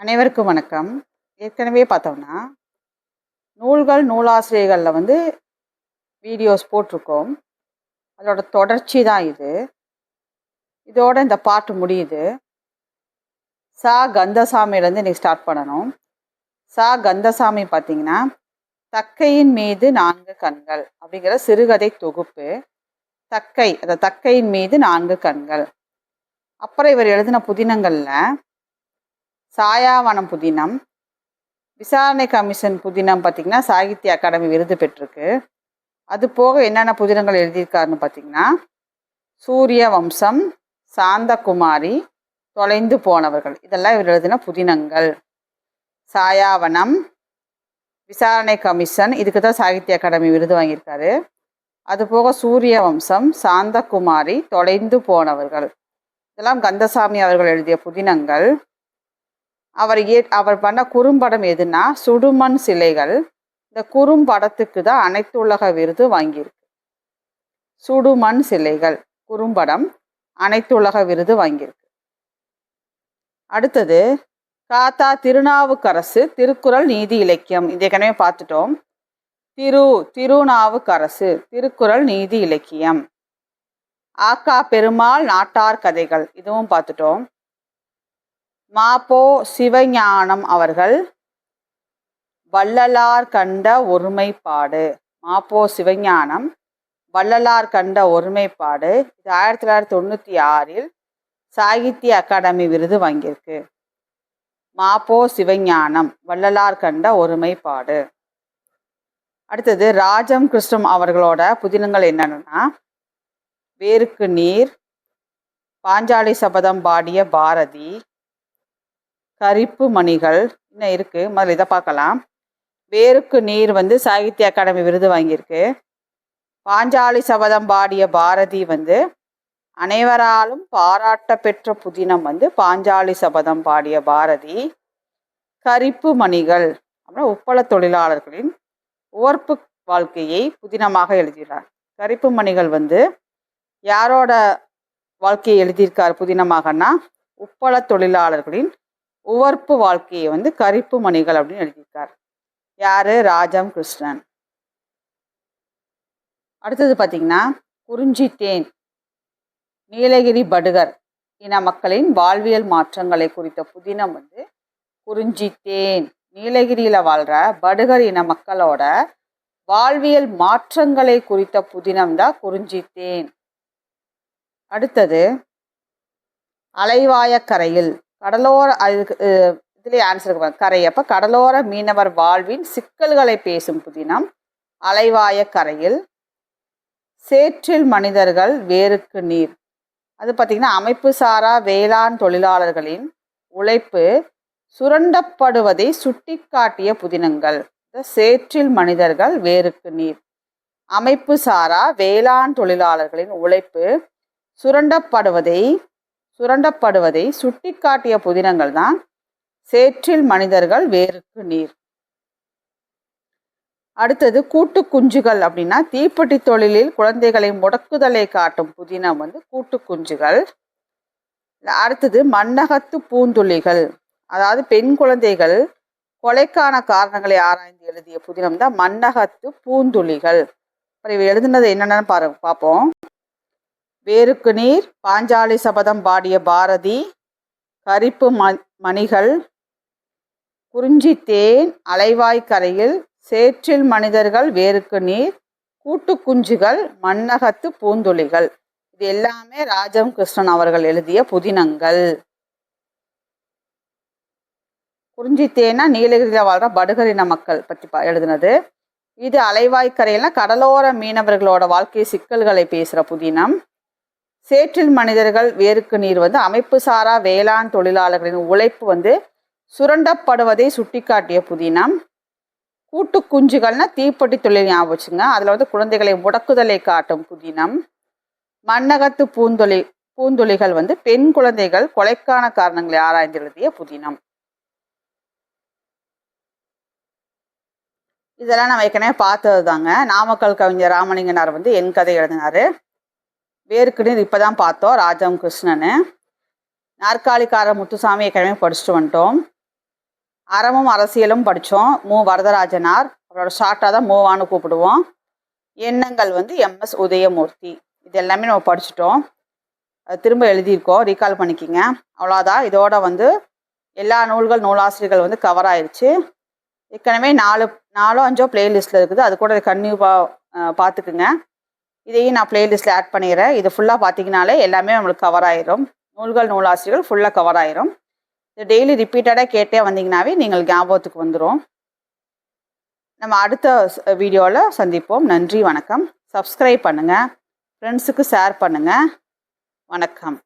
அனைவருக்கும் வணக்கம். ஏற்கனவே பார்த்தோம்னா, நூல்கள், நூலாசிரியர்களில் வீடியோஸ் போட்டிருக்கோம். அதோட தொடர்ச்சி தான் இது. இதோட இந்த பாட்டு முடியுது. கந்தசாமியிலேருந்து இன்றைக்கி ஸ்டார்ட் பண்ணணும். கந்தசாமி பார்த்திங்கன்னா, தக்கையின் மீது 4 கண்கள் அப்படிங்கிற சிறுகதை தொகுப்பு. தக்கை, அந்த தக்கையின் மீது 4 கண்கள். அப்புறம் இவர் எழுதின புதினங்களில் சாயாவனம் புதினம், விசாரணை கமிஷன் புதினம் பார்த்திங்கன்னா சாகித்ய அகாடமி விருது பெற்றிருக்கு. அது போக என்னென்ன புதினங்கள் எழுதியிருக்காருன்னு பார்த்திங்கன்னா, சூரிய வம்சம், சாந்தகுமாரி, தொலைந்து போனவர்கள், இதெல்லாம் இவர் எழுதின புதினங்கள். சாயாவனம், விசாரணை கமிஷன், இதுக்கு தான் சாகித்ய அகாடமி விருது வாங்கியிருக்காரு. அது போக சூரிய வம்சம், சாந்தகுமாரி, தொலைந்து போனவர்கள், இதெல்லாம் கந்தசாமி அவர்கள் எழுதிய புதினங்கள். அவர் பண்ண குறும்படம் எதுனா சுடுமண் சிலைகள். இந்த குறும்படத்துக்கு தான் அனைத்து உலக விருது வாங்கியிருக்கு. சுடுமண் சிலைகள் குறும்படம் அனைத்து உலக விருது வாங்கியிருக்கு. அடுத்தது காத்தா திருநாவுக்கரசு, திருக்குறள் நீதி இலக்கியம். இது ஏற்கனவே பார்த்துட்டோம். திருநாவுக்கரசு, திருக்குறள் நீதி இலக்கியம். ஆக்கா பெருமாள் நாட்டார் கதைகள், இதுவும் பார்த்துட்டோம். மாப்போ சிவஞானம் அவர்கள் வள்ளலார் கண்ட ஒருமைப்பாடு. மாப்போ சிவஞானம் வள்ளலார் கண்ட ஒருமைப்பாடு. இது 1996 சாகித்ய அகாடமி விருது வாங்கியிருக்கு. மாப்போ சிவஞானம் வள்ளலார் கண்ட ஒருமைப்பாடு. அடுத்தது ராஜம் கிருஷ்ணம் அவர்களோட புதினங்கள் என்னன்னா, வேருக்கு நீர், பாஞ்சாலி சபதம் பாடிய பாரதி, கரிப்பு மணிகள், இன்னும் இருக்கு. முதல்ல இதை பார்க்கலாம். வேருக்கு நீர் சாகித்ய அகாடமி விருது வாங்கியிருக்கு. பாஞ்சாலி சபதம் பாடிய பாரதி அனைவராலும் பாராட்ட பெற்ற புதினம் பாஞ்சாலி சபதம் பாடிய பாரதி. கரிப்பு மணிகள் அப்படின்னா உப்பள தொழிலாளர்களின் உவர்ப்பு வாழ்க்கையை புதினமாக எழுதுகிறார். கரிப்பு மணிகள் யாரோட வாழ்க்கையை எழுதியிருக்கார் புதினமாகனா, உப்பள தொழிலாளர்களின் உவர்ப்பு வாழ்க்கையை கரிப்பு மணிகள் அப்படின்னு எழுதியிருக்கார். யாரு? ராஜம் கிருஷ்ணன். அடுத்தது பார்த்தீங்கன்னா, குறிஞ்சி தேன், நீலகிரி படுகர் இன மக்களின் வாழ்வியல் மாற்றங்களை குறித்த புதினம் குறிஞ்சி தேன். நீலகிரியில் வாழ்கிற படுகர் இன மக்களோட வாழ்வியல் மாற்றங்களை குறித்த புதினம் தான் குறிஞ்சி தேன். அடுத்தது அலைவாயக்கரையில், கடலோர, இதுலேயே ஆன்சர் கரை. அப்போ கடலோர மீனவர் வாழ்வின் சிக்கல்களை பேசும் புதினம் அலைவாயக்கரையில். சேற்றில் மனிதர்கள் வேருக்கு நீர், அது பார்த்திங்கன்னா அமைப்பு சாரா வேளாண் தொழிலாளர்களின் உழைப்பு சுரண்டப்படுவதை சுட்டி காட்டிய புதினங்கள். சேற்றில் மனிதர்கள் வேருக்கு நீர், அமைப்பு சாரா வேளாண் தொழிலாளர்களின் உழைப்பு சுரண்டப்படுவதை சுட்டி காட்டிய புதினங்கள் தான் சேற்றில் மனிதர்கள் வேருக்கு நீர். அடுத்தது கூட்டு குஞ்சுகள் அப்படின்னா, தீப்பெட்டி தொழிலில் குழந்தைகளை முடக்குதலை காட்டும் புதினம் கூட்டு குஞ்சுகள். அடுத்தது மண்ணகத்து பூந்துளிகள், அதாவது பெண் குழந்தைகள் கொலைக்கான காரணங்களை ஆராய்ந்து எழுதிய புதினம் தான் மண்ணகத்து பூந்துளிகள். அப்புறம் இவ எழுதுனது என்னென்னு பார்ப்போம். வேருக்கு நீர், பாஞ்சாலி சபதம் பாடிய பாரதி, கரிப்பு மணிகள், குறிஞ்சி தேன், அலைவாய்க்கரையில், சேற்றில் மனிதர்கள் வேருக்கு நீர், கூட்டு குஞ்சுகள், மண்ணகத்து பூந்துளிகள், இது எல்லாமே ராஜம் கிருஷ்ணன் அவர்கள் எழுதிய புதினங்கள். குறிஞ்சி தேனா நீலகிரியில் வாழ்ற படுகரின மக்கள் பற்றி எழுதுனது. இது அலைவாய்க்கரையில்னா கடலோர மீனவர்களோட வாழ்க்கை சிக்கல்களை பேசுகிற புதினம். சேற்றில் மனிதர்கள் வேருக்கு நீர் அமைப்பு சாரா வேளாண் தொழிலாளர்களின் உழைப்பு சுரண்டப்படுவதை சுட்டி காட்டிய புதினம். கூட்டு குஞ்சுகள்னா தீப்பெட்டி தொழில் ஞாபகம் வச்சுங்க. அதில் குழந்தைகளை முடக்குதலை காட்டும் புதினம். மண்ணகத்து பூந்தொழிகள் பெண் குழந்தைகள் கொலைக்கான காரணங்களை ஆராய்ந்து எழுதிய புதினம். இதெல்லாம் நம்ம ஏற்கனவே பார்த்தது தாங்க. நாமக்கல் கவிஞர் ராமலிங்கனார் என் கதை எழுதினாரு. வேருக்கு நீர் இப்போ தான் பார்த்தோம், ராஜம் கிருஷ்ணன். நாற்காலிக்கார முத்துசாமி ஏற்கனவே படிச்சுட்டு வந்துட்டோம். அறமும் அரசியலும் படித்தோம். வரதராஜனார். அவரோட ஷார்ட்டாக தான் மூவான்னு கூப்பிடுவோம். எண்ணங்கள் வந்து எம்எஸ் உதயமூர்த்தி. இது எல்லாமே நம்ம படிச்சுட்டோம். அது திரும்ப எழுதியிருக்கோம், ரீகால் பண்ணிக்கிங்க. அவ்வளோதான். இதோட வந்து எல்லா நூலாசிரியர்கள் வந்து கவர் ஆயிடுச்சு. ஏற்கனவே 4-5 பிளேலிஸ்ட்டில் இருக்குது. அது கூட கன்டினியூவாக பார்த்துக்குங்க. இதையும் நான் பிளேலிஸ்ட்டில் ஆட் பண்ணிடுறேன். இது ஃபுல்லாக பார்த்தீங்கனாலே எல்லாமே நம்மளுக்கு கவர் ஆயிரும். நூலாசிரியர்கள் ஃபுல்லாக கவர் ஆயிரும். இது டெய்லி ரிப்பீட்டடாக கேட்டே வந்தீங்கன்னாவே நீங்கள் ஞாபகத்துக்கு வந்துடும். நம்ம அடுத்த வீடியோவில் சந்திப்போம். நன்றி, வணக்கம். சப்ஸ்கிரைப் பண்ணுங்கள், ஃப்ரெண்ட்ஸுக்கு ஷேர் பண்ணுங்கள். வணக்கம்.